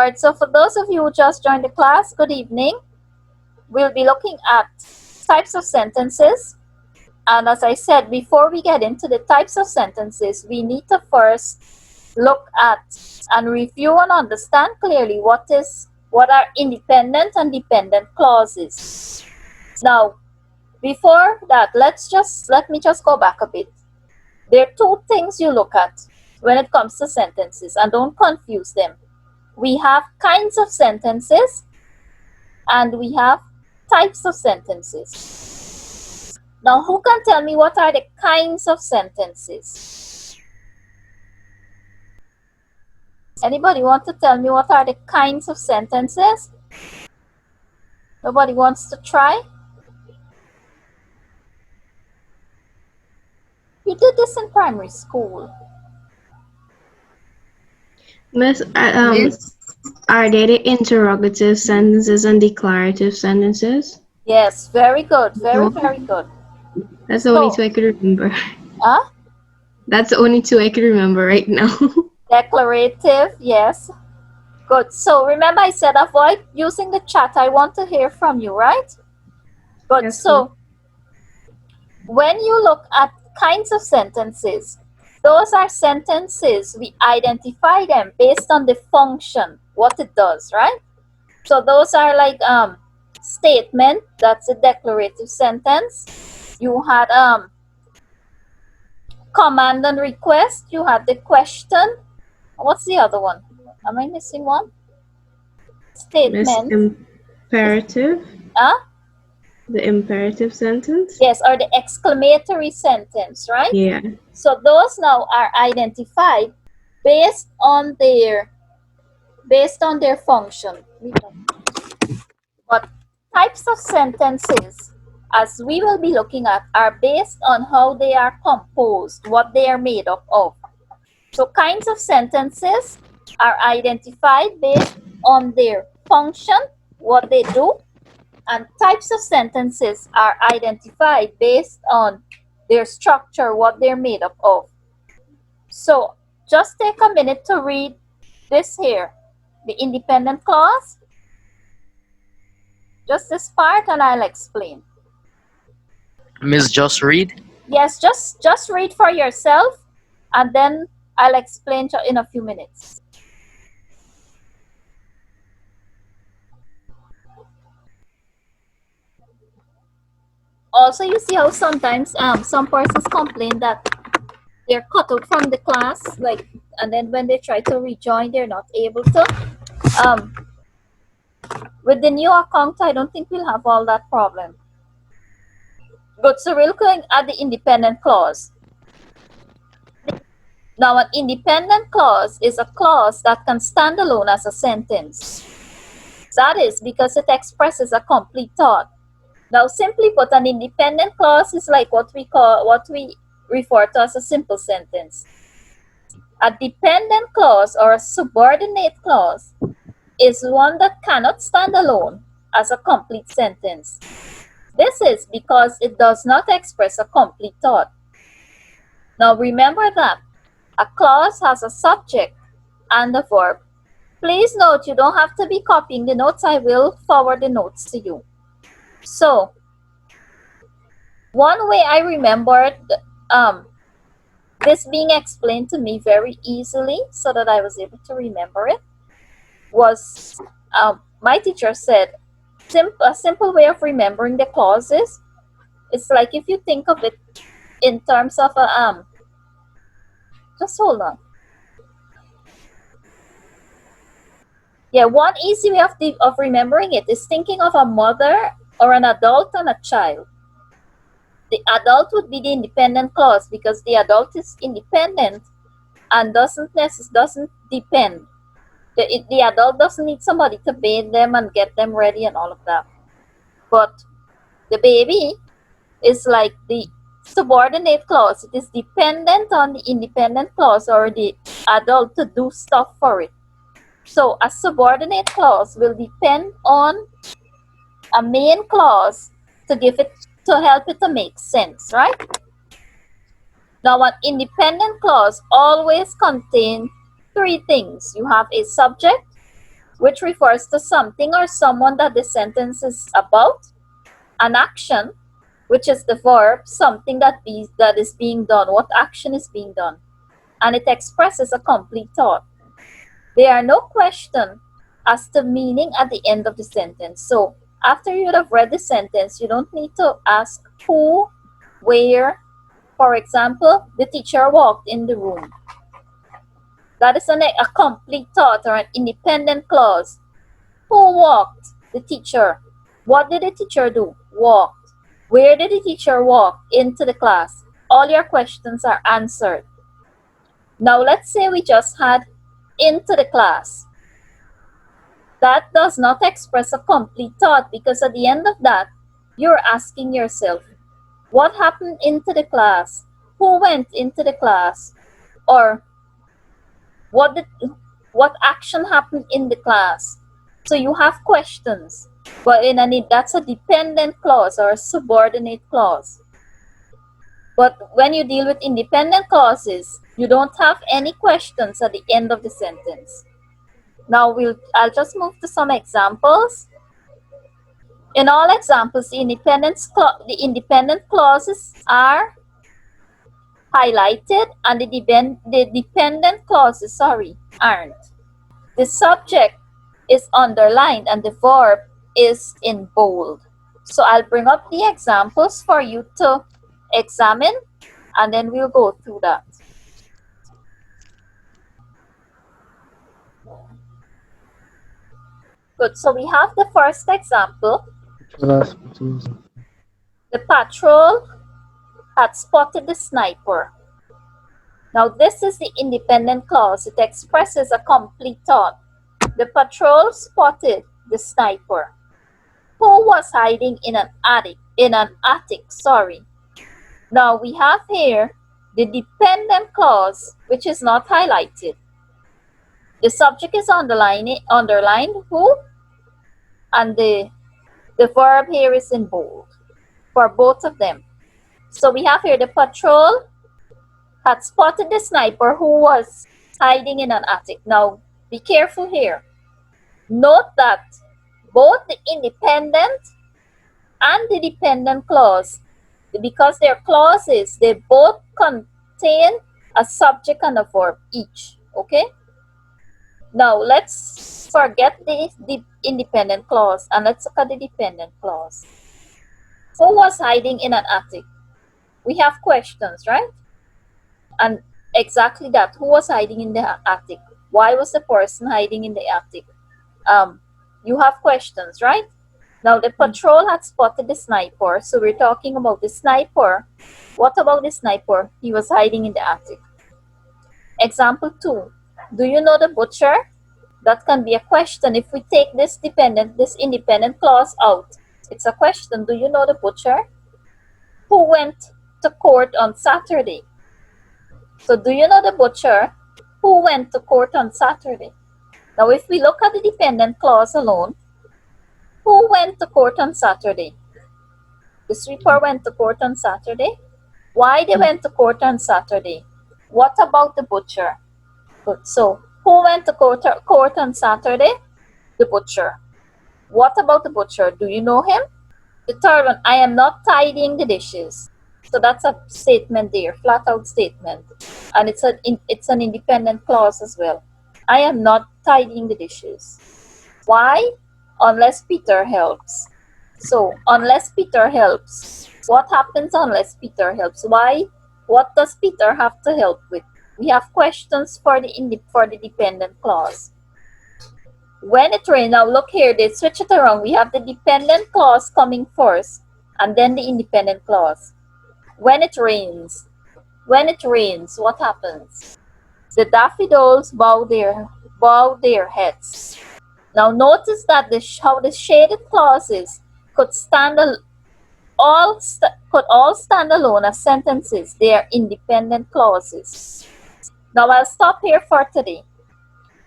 Alright, so for those of you who just joined the class, good evening. We'll be looking at types of sentences. And as I said, before we get into the types of sentences, we need to first look at and review and understand clearly what are independent and dependent clauses. Now, before that, let me just go back a bit. There are two things you look at when it comes to sentences, and don't confuse them. We have kinds of sentences and we have types of sentences. Now, who can tell me what are the kinds of sentences? Anybody want to tell me what are the kinds of sentences? Nobody wants to try? You did this in primary school. Miss, are they the interrogative sentences and declarative sentences? Yes, very good. Very good. That's the only two I could remember. Huh? That's the only two I could remember right now. Declarative, yes. Good. So remember I said avoid using the chat. I want to hear from you, right? Good. Yes, so when you look at kinds of sentences, those are sentences, we identify them based on the function, what it does, right? So those are like statement, that's a declarative sentence. You had command and request, you had the question. What's the other one? Am I missing one? Statement. Imperative. Huh? The imperative sentence? Yes, or the exclamatory sentence, right? Yeah. So those now are identified based on their function. But types of sentences, as we will be looking at, are based on how they are composed, what they are made up of. So kinds of sentences are identified based on their function, what they do, and types of sentences are identified based on their structure, what they're made up of. So just take a minute to read this here, the independent clause. Just this part and I'll explain. Miss, just read? Yes, just read for yourself and then I'll explain in a few minutes. Also, you see how sometimes some persons complain that they're cut out from the class, like, and then when they try to rejoin, they're not able to. With the new account, I don't think we'll have all that problem. Good, so we're looking at the independent clause. Now, an independent clause is a clause that can stand alone as a sentence. That is because it expresses a complete thought. Now, simply put, an independent clause is like what we refer to as a simple sentence. A dependent clause or a subordinate clause is one that cannot stand alone as a complete sentence. This is because it does not express a complete thought. Now, remember that a clause has a subject and a verb. Please note, you don't have to be copying the notes. I will forward the notes to you. So, one way I remembered this being explained to me very easily so that I was able to remember it was my teacher said, a simple way of remembering the clauses, it's like if you think of it in terms of a, just hold on. Yeah, one easy way of remembering it is thinking of a mother or an adult and a child. The adult would be the independent clause because the adult is independent and doesn't depend. The adult doesn't need somebody to bathe them and get them ready and all of that. But the baby is like the subordinate clause. It is dependent on the independent clause or the adult to do stuff for it. So a subordinate clause will depend on a main clause to help it to make sense, right? Now, an independent clause always contains three things. You have a subject, which refers to something or someone that the sentence is about. An action, which is the verb, something that is being done, what action is being done. And it expresses a complete thought. There are no questions as to meaning at the end of the sentence. So after you have read the sentence, you don't need to ask who, where. For example, the teacher walked in the room. That is a complete thought or an independent clause. Who walked? The teacher. What did the teacher do? Walked. Where did the teacher walk? Into the class. All your questions are answered. Now let's say we just had into the class. That does not express a complete thought, because at the end of that, you're asking yourself, what happened into the class? Who went into the class? Or what action happened in the class? So you have questions, but that's a dependent clause or a subordinate clause. But when you deal with independent clauses, you don't have any questions at the end of the sentence. Now I'll just move to some examples. In all examples, the independent clauses are highlighted and the dependent clauses, aren't. The subject is underlined and the verb is in bold. So I'll bring up the examples for you to examine, and then we'll go through that. Good, so we have the first example. The patrol had spotted the sniper. Now this is the independent clause. It expresses a complete thought. The patrol spotted the sniper, who was hiding in an attic. Now we have here the dependent clause, which is not highlighted. The subject is underlined, who, and the verb here is in bold for both of them. So we have here the patrol had spotted the sniper who was hiding in an attic. Now be careful here. Note that both the independent and the dependent clause, because they're clauses, they both contain a subject and a verb each. Okay? Now let's forget the independent clause and let's look at the dependent clause. Who was hiding in an attic? We have questions, right? And exactly that. Who was hiding in the attic? Why was the person hiding in the attic? You have questions, right? Now the patrol had spotted the sniper, so we're talking about the sniper. What about the sniper? He was hiding in the attic. Example 2. Do you know the butcher? That can be a question. If we take this independent clause out, it's a question. Do you know the butcher? Who went to court on Saturday? So do you know the butcher? Who went to court on Saturday? Now if we look at the dependent clause alone, who went to court on Saturday? The sweeper went to court on Saturday. Why they went to court on Saturday? What about the butcher? Good. So who went to court on Saturday? The butcher. What about the butcher? Do you know him? The third one, I am not tidying the dishes. So that's a statement there, flat out statement. And it's an independent clause as well. I am not tidying the dishes. Why? Unless Peter helps. So unless Peter helps, what happens unless Peter helps? Why? What does Peter have to help with? We have questions for the dependent clause. When it rains, now look here, they switch it around. We have the dependent clause coming first and then the independent clause. When it rains, what happens? The daffodils bow their heads. Now notice that how the shaded clauses could all stand alone as sentences. They are independent clauses. Now I'll stop here for today.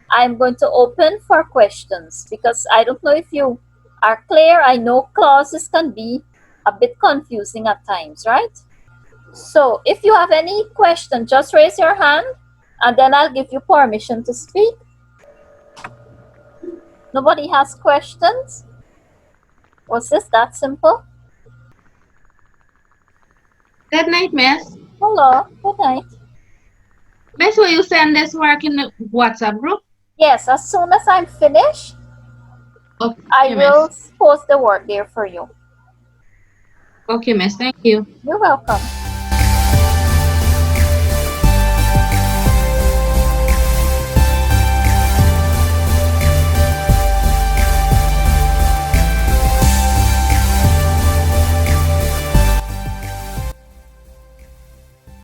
I'm going to open for questions because I don't know if you are clear. I know clauses can be a bit confusing at times, right? So if you have any question, just raise your hand and then I'll give you permission to speak. Nobody has questions? Was this that simple? Good night, miss. Hello, good night. Miss, will you send this work in the WhatsApp group? Yes, as soon as I'm finished, Okay, I will miss. post the work there for you. Okay, miss. Thank you. You're welcome.